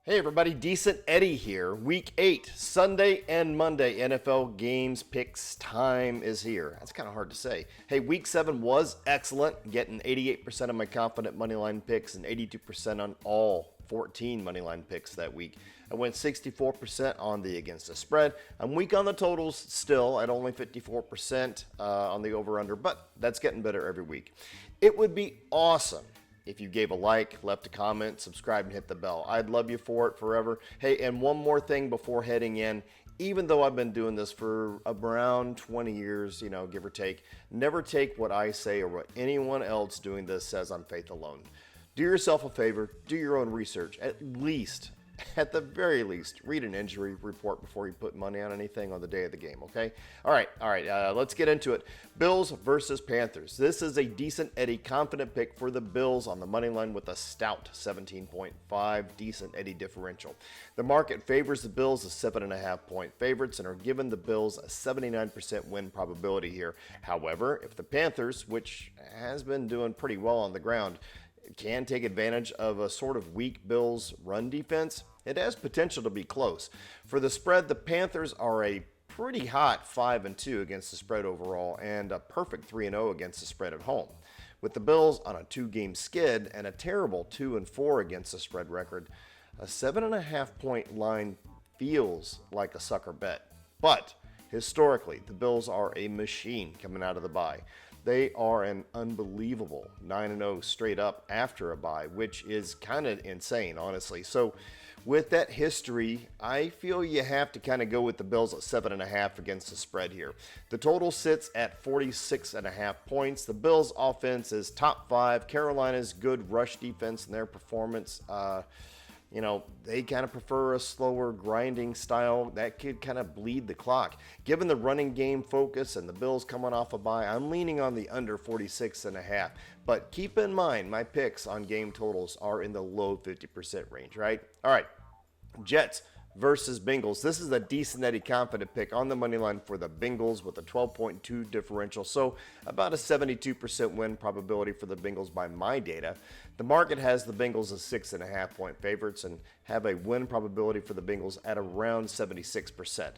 Hey everybody, Decent Eddie here. Week 8, Sunday and Monday NFL games picks time is here. That's kind of hard to say. Hey, week 7 was excellent, getting 88% of my confident moneyline picks and 82% on all 14 moneyline picks that week. I went 64% on the against the spread. I'm weak on the totals still at only 54% on the over-under, but that's getting better every week. It would be awesome if you gave a like, left a comment, subscribe, and hit the bell. I'd love you for it forever. Hey, and one more thing before heading in. Even though I've been doing this for around 20 years, give or take, never take what I say or what anyone else doing this says on faith alone. Do yourself a favor, do your own research. At the very least, read an injury report before you put money on anything on the day of the game, okay? All right, let's get into it. Bills versus Panthers. This is a Decent Eddie confident pick for the Bills on the money line with a stout 17.5 Decent Eddie differential. The market favors the Bills as 7.5-point favorites and are giving the Bills a 79% win probability here. However, if the Panthers, which has been doing pretty well on the ground, can take advantage of a sort of weak Bills run defense, it has potential to be close. For the spread, the Panthers are a pretty hot 5-2 against the spread overall and a perfect 3-0 against the spread at home. With the Bills on a 2-game skid and a terrible 2-4 against the spread record, a 7.5-point line feels like a sucker bet. But historically, the Bills are a machine coming out of the bye. They are an unbelievable 9-0 straight up after a bye, which is kind of insane, honestly. So with that history, I feel you have to kind of go with the Bills at 7.5 against the spread here. The total sits at 46.5 points. The Bills offense is top 5. Carolina's good rush defense and their performance, they kind of prefer a slower grinding style that could kind of bleed the clock. Given the running game focus and the Bills coming off a bye, I'm leaning on the under 46.5. But keep in mind, my picks on game totals are in the low 50% range, right? All right, Jets versus Bengals. This is a Decent Eddie confident pick on the money line for the Bengals with a 12.2 differential, so about a 72% win probability for the Bengals by my data. The market has the Bengals as 6.5-point favorites and have a win probability for the Bengals at around 76%.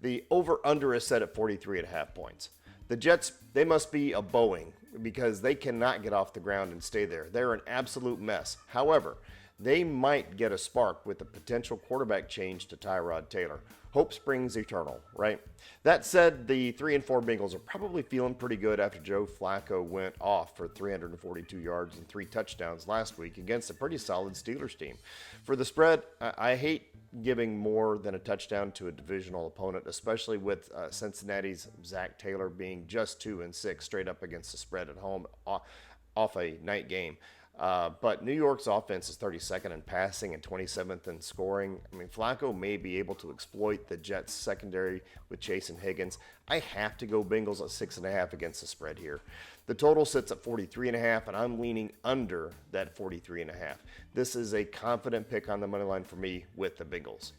The over-under is set at 43.5 points. The Jets, they must be a Boeing because they cannot get off the ground and stay there. They're an absolute mess. However, they might get a spark with a potential quarterback change to Tyrod Taylor. Hope springs eternal, right? That said, the 3-4 Bengals are probably feeling pretty good after Joe Flacco went off for 342 yards and 3 touchdowns last week against a pretty solid Steelers team. For the spread, I hate giving more than a touchdown to a divisional opponent, especially with Cincinnati's Zach Taylor being just 2-6 straight up against the spread at home off a night game. But New York's offense is 32nd in passing and 27th in scoring. I mean, Flacco may be able to exploit the Jets' secondary with Chase and Higgins. I have to go Bengals at 6.5 against the spread here. The total sits at 43.5, and I'm leaning under that 43.5. This is a confident pick on the money line for me with the Bengals.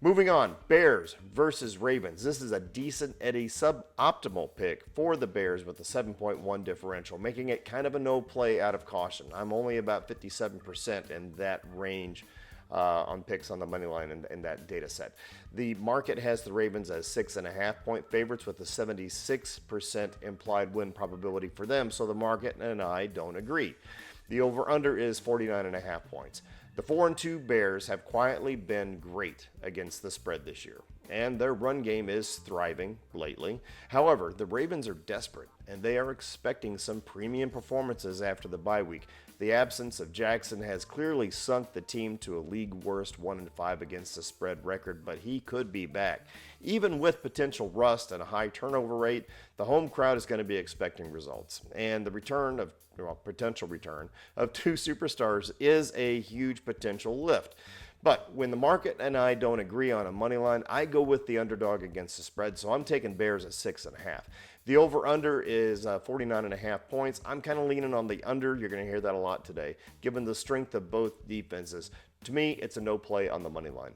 Moving on, Bears versus Ravens. This is a Decent Eddie suboptimal pick for the Bears with a 7.1 differential, making it kind of a no play out of caution. I'm only about 57% in that range on picks on the money line in that data set. The market has the Ravens as 6.5-point favorites with a 76% implied win probability for them, so the market and I don't agree. The over-under is 49.5 points. The 4-2 Bears have quietly been great against the spread this year, and their run game is thriving lately. However, the Ravens are desperate, and they are expecting some premium performances after the bye week. The absence of Jackson has clearly sunk the team to a league-worst 1-5 against the spread record, but he could be back. Even with potential rust and a high turnover rate, the home crowd is going to be expecting results, and the potential return of 2 superstars is a huge potential lift. But when the market and I don't agree on a money line, I go with the underdog against the spread, so I'm taking Bears at 6.5. The over-under is 49.5 points. I'm kind of leaning on the under. You're going to hear that a lot today, given the strength of both defenses. To me, it's a no play on the money line.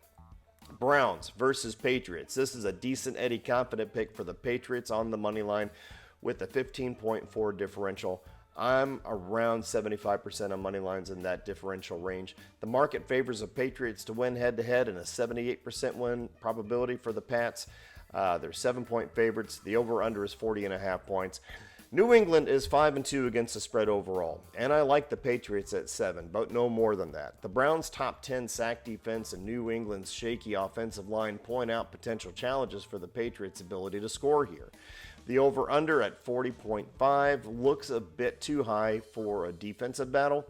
Browns versus Patriots. This is a Decent Eddie confident pick for the Patriots on the money line with a 15.4 differential. I'm around 75% on money lines in that differential range. The market favors the Patriots to win head-to-head and a 78% win probability for the Pats. They're 7-point favorites. The over-under is 40.5 points. New England is 5-2 against the spread overall, and I like the Patriots at 7, but no more than that. The Browns' top 10 sack defense and New England's shaky offensive line point out potential challenges for the Patriots' ability to score here. The over-under at 40.5 looks a bit too high for a defensive battle.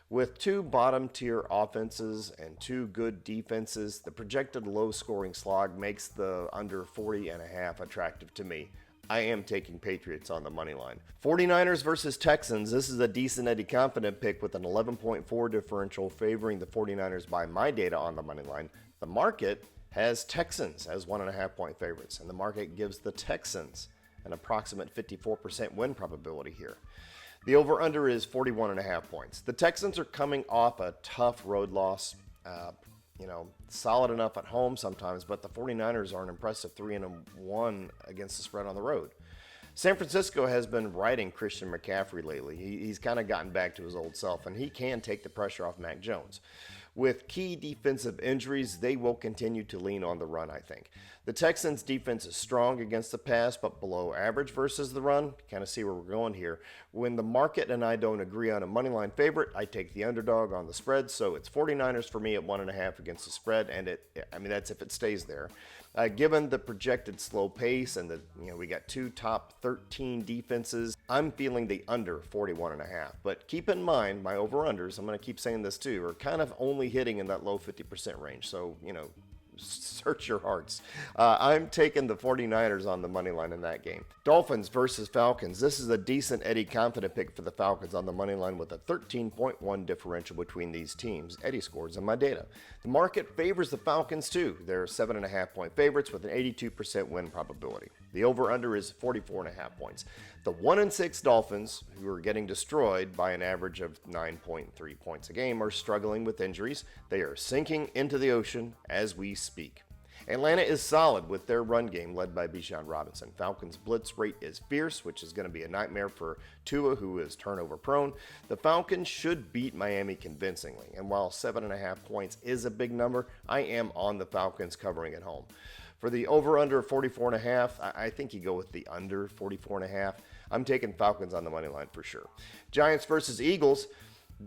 With two bottom-tier offenses and two good defenses, the projected low-scoring slog makes the under 40.5 attractive to me. I am taking Patriots on the money line. 49ers versus Texans. This is a decent Eddie confident pick with an 11.4 differential favoring the 49ers by my data on the money line. The market has Texans as 1.5-point favorites, and the market gives the Texans an approximate 54% win probability here. The over-under is 41.5 points. The Texans are coming off a tough road loss. Solid enough at home sometimes, but the 49ers are an impressive 3-1 against the spread on the road. San Francisco has been riding Christian McCaffrey lately. He's kind of gotten back to his old self, and he can take the pressure off Mac Jones. With key defensive injuries, they will continue to lean on the run, I think. The Texans' defense is strong against the pass, but below average versus the run. Kind of see where we're going here. When the market and I don't agree on a moneyline favorite, I take the underdog on the spread. So it's 49ers for me at 1.5 against the spread, and that's if it stays there. Given the projected slow pace and we got two top 13 defenses, I'm feeling the under 41.5. But keep in mind, my over-unders, I'm going to keep saying this too, are kind of only hitting in that low 50% range. So, search your hearts. I'm taking the 49ers on the money line in that game. Dolphins versus Falcons. This is a decent Eddie confident pick for the Falcons on the money line with a 13.1 differential between these teams. Eddie scores in my data. The market favors the Falcons too. They're 7.5-point favorites with an 82% win probability. The over-under is 44.5 points. The 1-6 Dolphins, who are getting destroyed by an average of 9.3 points a game, are struggling with injuries. They are sinking into the ocean as we speak. Atlanta is solid with their run game led by Bijan Robinson. Falcons' blitz rate is fierce, which is going to be a nightmare for Tua, who is turnover prone. The Falcons should beat Miami convincingly, and while 7.5 points is a big number, I am on the Falcons covering at home. For the over-under 44.5, I think you go with the under 44.5. I'm taking Falcons on the money line for sure. Giants versus Eagles.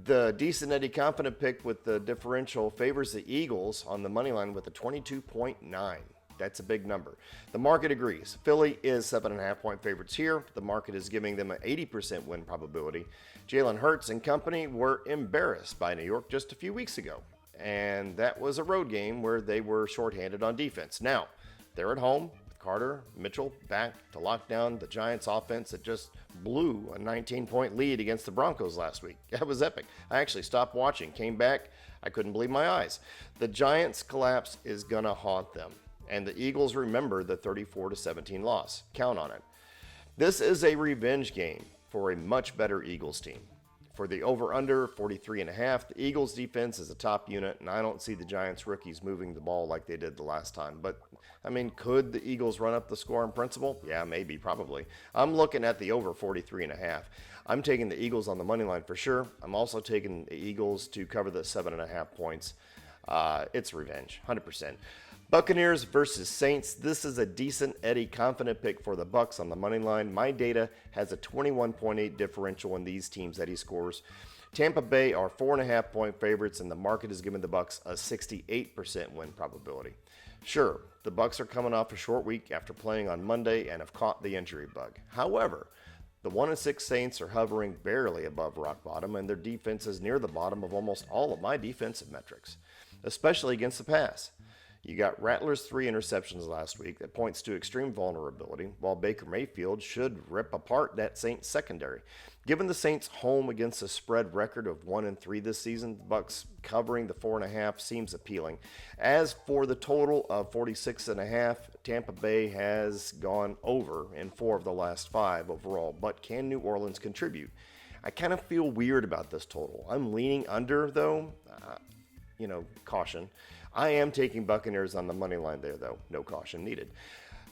The decent Eddie confident pick with the differential favors the Eagles on the money line with a 22.9. That's a big number. The market agrees. Philly is 7.5-point favorites here. The market is giving them an 80% win probability. Jalen Hurts and company were embarrassed by New York just a few weeks ago, and that was a road game where they were shorthanded on defense. Now, they're at home with Carter, Mitchell back to lock down the Giants offense that just blew a 19-point lead against the Broncos last week. That was epic. I actually stopped watching, came back. I couldn't believe my eyes. The Giants' collapse is going to haunt them, and the Eagles remember the 34-17 loss. Count on it. This is a revenge game for a much better Eagles team. For the over-under 43.5, the Eagles defense is a top unit, and I don't see the Giants rookies moving the ball like they did the last time. But, could the Eagles run up the score in principle? Yeah, maybe, probably. I'm looking at the over 43.5. I'm taking the Eagles on the money line for sure. I'm also taking the Eagles to cover the 7.5 points. It's revenge, 100%. Buccaneers versus Saints. This is a decent Eddie confident pick for the Bucs on the money line. My data has a 21.8 differential in these teams that he scores. Tampa Bay are 4.5-point favorites, and the market is giving the Bucs a 68% win probability. Sure, the Bucs are coming off a short week after playing on Monday and have caught the injury bug. However, the 1-6 Saints are hovering barely above rock bottom, and their defense is near the bottom of almost all of my defensive metrics, especially against the pass. You got Rattler's 3 interceptions last week that points to extreme vulnerability, while Baker Mayfield should rip apart that Saints secondary. Given the Saints' home against a spread record of 1-3 this season, the Bucs covering the 4.5 seems appealing. As for the total of 46.5, Tampa Bay has gone over in 4 of the last 5 overall, but can New Orleans contribute? I kind of feel weird about this total. I'm leaning under, though. Caution. I am taking Buccaneers on the money line there, though. No caution needed.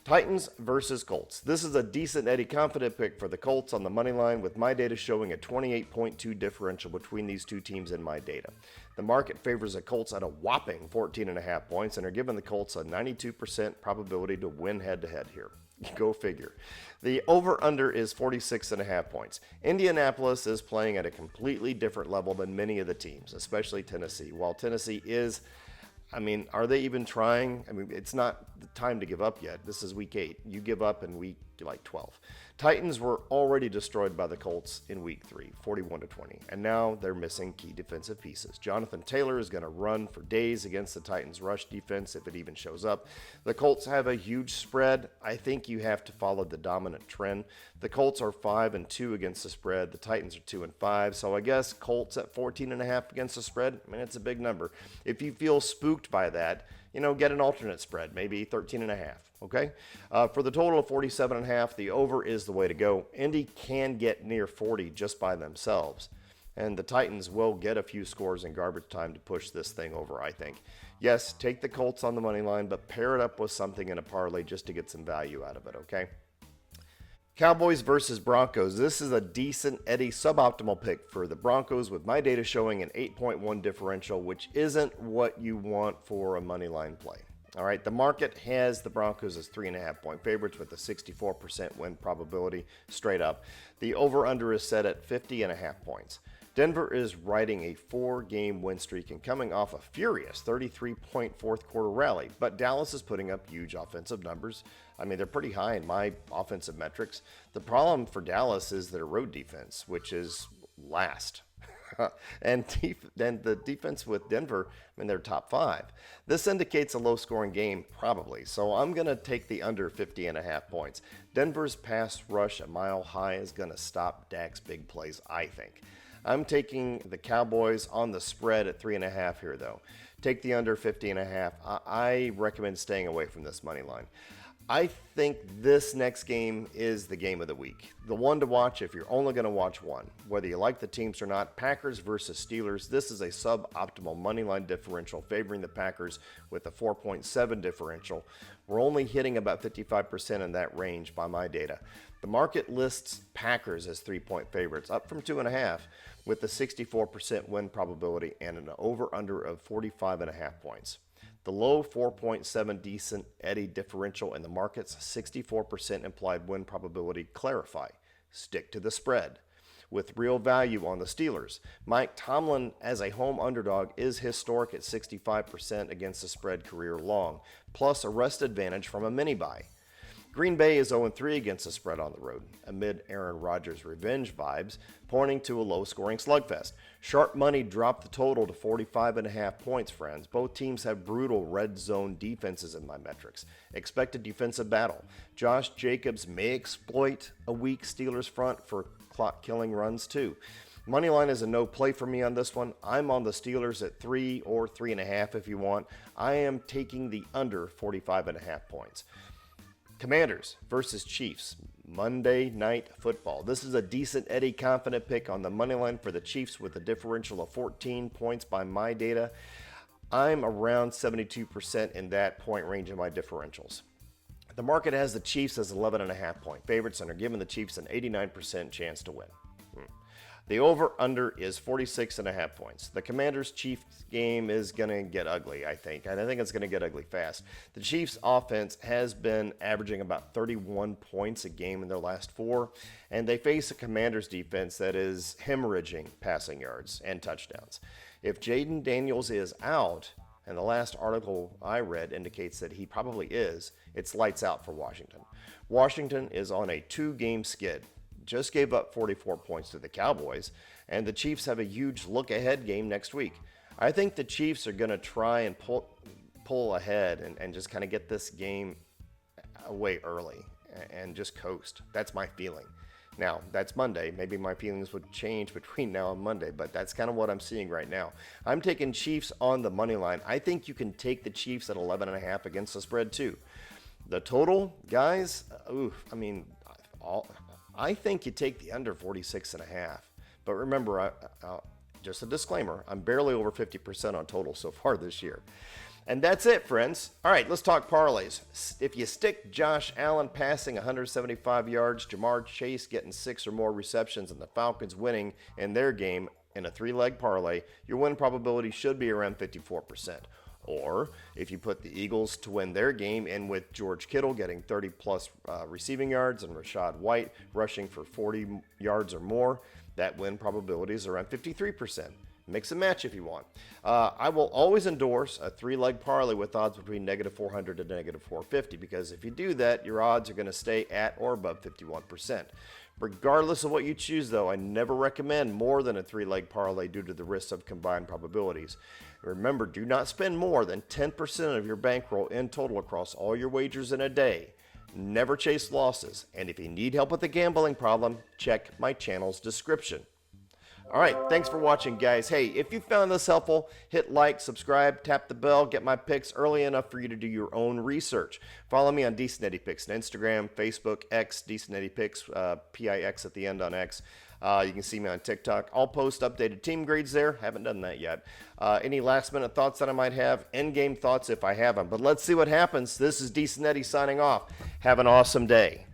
Titans versus Colts. This is a decent Eddie confident pick for the Colts on the money line, with my data showing a 28.2 differential between these two teams in my data. The market favors the Colts at a whopping 14.5 points and are giving the Colts a 92% probability to win head-to-head here. Go figure. The over-under is 46.5 points. Indianapolis is playing at a completely different level than many of the teams, especially Tennessee. While Tennessee is, are they even trying? It's not the time to give up yet. This is week 8. You give up in week 12. Titans were already destroyed by the Colts in week 3, 41-20, and now they're missing key defensive pieces. Jonathan Taylor is going to run for days against the Titans' rush defense if it even shows up. The Colts have a huge spread. I think you have to follow the dominant trend. The Colts are 5-2 against the spread. The Titans are 2-5. So I guess Colts at 14.5 against the spread. It's a big number. If you feel spooked by that, get an alternate spread, maybe 13.5. Okay. For the total of 47.5, the over is the way to go. Indy can get near 40 just by themselves, and the Titans will get a few scores in garbage time to push this thing over, I think. Yes, take the Colts on the money line, but pair it up with something in a parlay just to get some value out of it. Okay. Cowboys versus Broncos. This is a decent Eddie suboptimal pick for the Broncos, with my data showing an 8.1 differential, which isn't what you want for a money line play. All right, the market has the Broncos as 3.5-point favorites with a 64% win probability straight up. The over-under is set at 50.5 points. Denver is riding a 4-game win streak and coming off a furious 33-point fourth quarter rally, but Dallas is putting up huge offensive numbers. They're pretty high in my offensive metrics. The problem for Dallas is their road defense, which is last. and the defense with Denver, they're top 5. This indicates a low-scoring game, probably. So I'm going to take the under 50.5 points. Denver's pass rush a mile high is going to stop Dak's big plays, I think. I'm taking the Cowboys on the spread at 3.5 here, though. Take the under 50.5. I recommend staying away from this money line. I think this next game is the game of the week. The one to watch if you're only going to watch one. Whether you like the teams or not, Packers versus Steelers. This is a suboptimal moneyline differential favoring the Packers with a 4.7 differential. We're only hitting about 55% in that range by my data. The market lists Packers as 3-point favorites, up from 2.5, with a 64% win probability and an over-under of 45.5 points. The low 4.7 decent Eddie differential in the market's 64% implied win probability clarify. Stick to the spread. With real value on the Steelers, Mike Tomlin as a home underdog is historic at 65% against the spread career long, plus a rest advantage from a mini-bye. Green Bay is 0-3 against the spread on the road, amid Aaron Rodgers' revenge vibes, pointing to a low-scoring slugfest. Sharp money dropped the total to 45.5 points, friends. Both teams have brutal red zone defenses in my metrics. Expected defensive battle. Josh Jacobs may exploit a weak Steelers front for clock-killing runs, too. Moneyline is a no play for me on this one. I'm on the Steelers at 3 or 3.5 if you want. I am taking the under 45.5 points. Commanders versus Chiefs, Monday Night Football. This is a decent Eddie confident pick on the money line for the Chiefs with a differential of 14 points by my data. I'm around 72% in that point range in my differentials. The market has the Chiefs as 11.5-point favorites and are giving the Chiefs an 89% chance to win. The over-under is 46.5 points. The Commanders-Chiefs game is going to get ugly, I think. And I think it's going to get ugly fast. The Chiefs' offense has been averaging about 31 points a game in their last 4, and they face a Commanders defense that is hemorrhaging passing yards and touchdowns. If Jaden Daniels is out, and the last article I read indicates that he probably is, it's lights out for Washington. Washington is on a 2-game skid. Just gave up 44 points to the Cowboys, and the Chiefs have a huge look-ahead game next week. I think the Chiefs are going to try and pull ahead and just kind of get this game away early and just coast. That's my feeling. Now, that's Monday. Maybe my feelings would change between now and Monday, but that's kind of what I'm seeing right now. I'm taking Chiefs on the money line. I think you can take the Chiefs at 11.5 against the spread, too. The total, guys, I think you take the under 46.5. But remember, just a disclaimer, I'm barely over 50% on total so far this year. And that's it, friends. All right, let's talk parlays. If you stick Josh Allen passing 175 yards, Jamar Chase getting 6 or more receptions, and the Falcons winning in their game in a 3-leg parlay, your win probability should be around 54%. Or if you put the Eagles to win their game in with George Kittle getting 30-plus receiving yards and Rachaad White rushing for 40 yards or more, that win probability is around 53%. Mix and match if you want. I will always endorse a 3-leg parlay with odds between -400 to -450 because if you do that, your odds are going to stay at or above 51%. Regardless of what you choose, though, I never recommend more than a 3-leg parlay due to the risks of combined probabilities. Remember, do not spend more than 10% of your bankroll in total across all your wagers in a day. Never chase losses. And if you need help with a gambling problem, check my channel's description. All right, thanks for watching, guys. Hey, if you found this helpful, hit like, subscribe, tap the bell, get my picks early enough for you to do your own research. Follow me on DecentEddiePicks on Instagram, Facebook, X, DecentEddiePicks, PIX at the end on X. You can see me on TikTok. I'll post updated team grades there. Haven't done that yet. Any last-minute thoughts that I might have, end-game thoughts if I have them. But let's see what happens. This is Decent Eddie signing off. Have an awesome day.